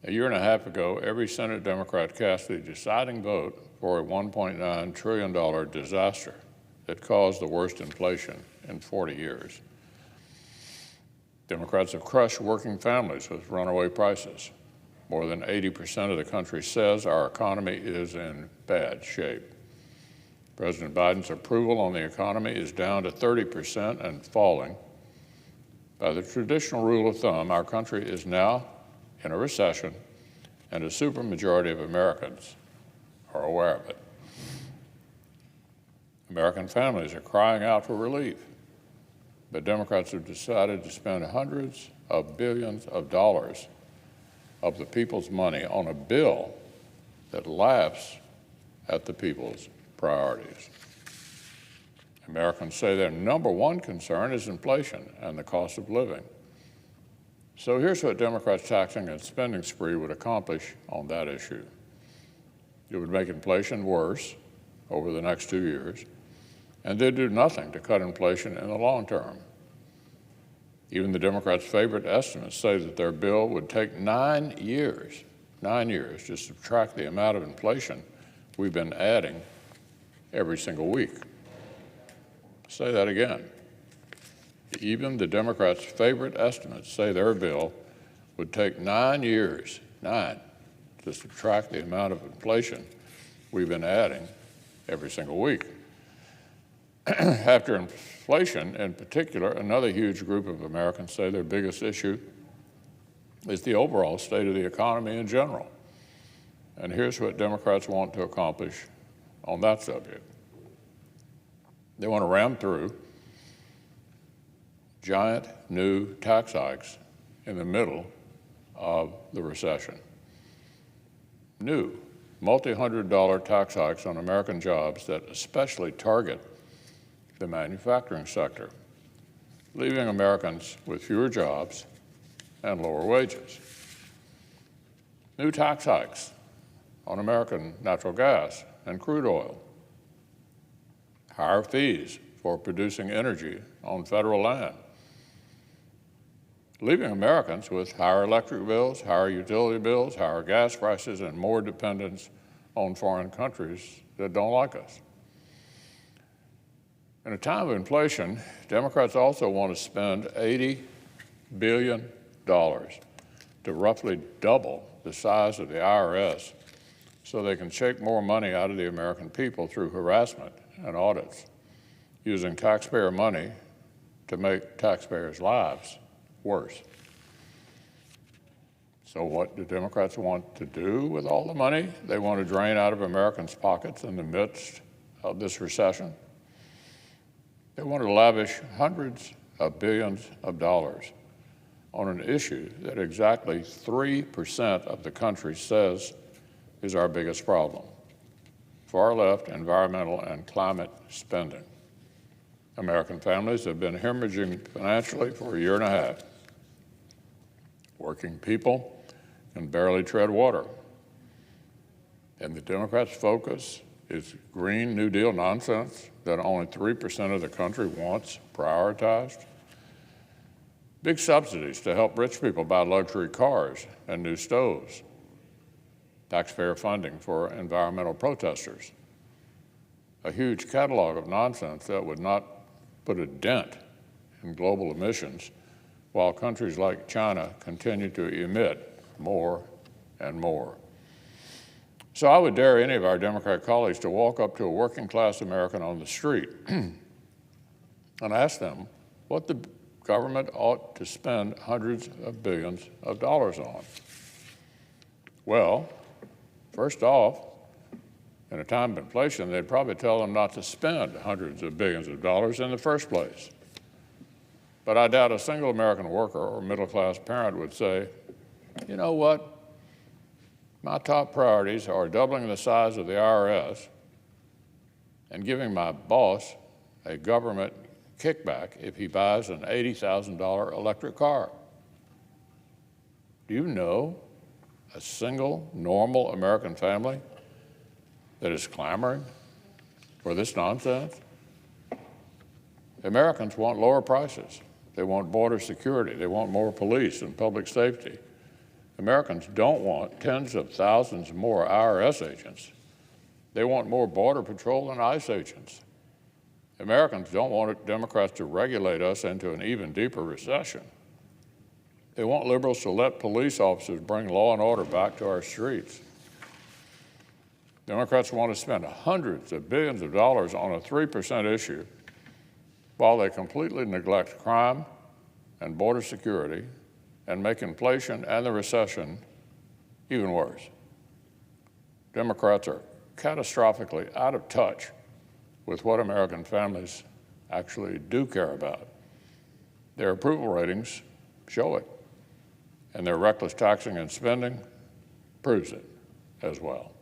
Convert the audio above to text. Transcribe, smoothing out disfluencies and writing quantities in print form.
A year and a half ago, every Senate Democrat cast the deciding vote for a $1.9 trillion disaster that caused the worst inflation in 40 years. Democrats have crushed working families with runaway prices. More than 80% of the country says our economy is in bad shape. President Biden's approval on the economy is down to 30% and falling. By the traditional rule of thumb, our country is now in a recession, and a supermajority of Americans are aware of it. American families are crying out for relief, but Democrats have decided to spend hundreds of billions of dollars of the people's money on a bill that laughs at the people's priorities. Americans say their number one concern is inflation and the cost of living. So here's what Democrats' taxing and spending spree would accomplish on that issue. It would make inflation worse over the next 2 years, and they'd do nothing to cut inflation in the long term. Even the Democrats' favorite estimates say that their bill would take 9 years to subtract the amount of inflation we've been adding every single week. Say that again. Even the Democrats' favorite estimates say their bill would take 9 years, to subtract the amount of inflation we've been adding every single week. After inflation, in particular, another huge group of Americans say their biggest issue is the overall state of the economy in general. And here's what Democrats want to accomplish on that subject. They want to ram through giant new tax hikes in the middle of the recession. New multi-$100 tax hikes on American jobs that especially target the manufacturing sector, leaving Americans with fewer jobs and lower wages. New tax hikes on American natural gas and crude oil. Higher fees for producing energy on federal land, leaving Americans with higher electric bills, higher utility bills, higher gas prices, and more dependence on foreign countries that don't like us. In a time of inflation, Democrats also want to spend $80 billion to roughly double the size of the IRS so they can shake more money out of the American people through harassment and audits, using taxpayer money to make taxpayers' lives worse. So what do Democrats want to do with all the money they want to drain out of Americans' pockets in the midst of this recession? They want to lavish hundreds of billions of dollars on an issue that exactly 3% of the country says is our biggest problem: far-left environmental and climate spending. American families have been hemorrhaging financially for a year and a half. Working people can barely tread water. And the Democrats' focus is Green New Deal nonsense that only 3% of the country wants prioritized. Big subsidies to help rich people buy luxury cars and new stoves. Taxpayer funding for environmental protesters. A huge catalog of nonsense that would not put a dent in global emissions, while countries like China continue to emit more and more. So I would dare any of our Democrat colleagues to walk up to a working-class American on the street and ask them what the government ought to spend hundreds of billions of dollars on. Well, first off, in a time of inflation, they'd probably tell them not to spend hundreds of billions of dollars in the first place. But I doubt a single American worker or middle-class parent would say, you know what? My top priorities are doubling the size of the IRS and giving my boss a government kickback if he buys an $80,000 electric car. Do you know a single normal American family that is clamoring for this nonsense? Americans want lower prices. They want border security. They want more police and public safety. Americans don't want tens of thousands more IRS agents. They want more Border Patrol and ICE agents. Americans don't want Democrats to regulate us into an even deeper recession. They want liberals to let police officers bring law and order back to our streets. Democrats want to spend hundreds of billions of dollars on a 3% issue while they completely neglect crime and border security and make inflation and the recession even worse. Democrats are catastrophically out of touch with what American families actually do care about. Their approval ratings show it, and their reckless taxing and spending proves it as well.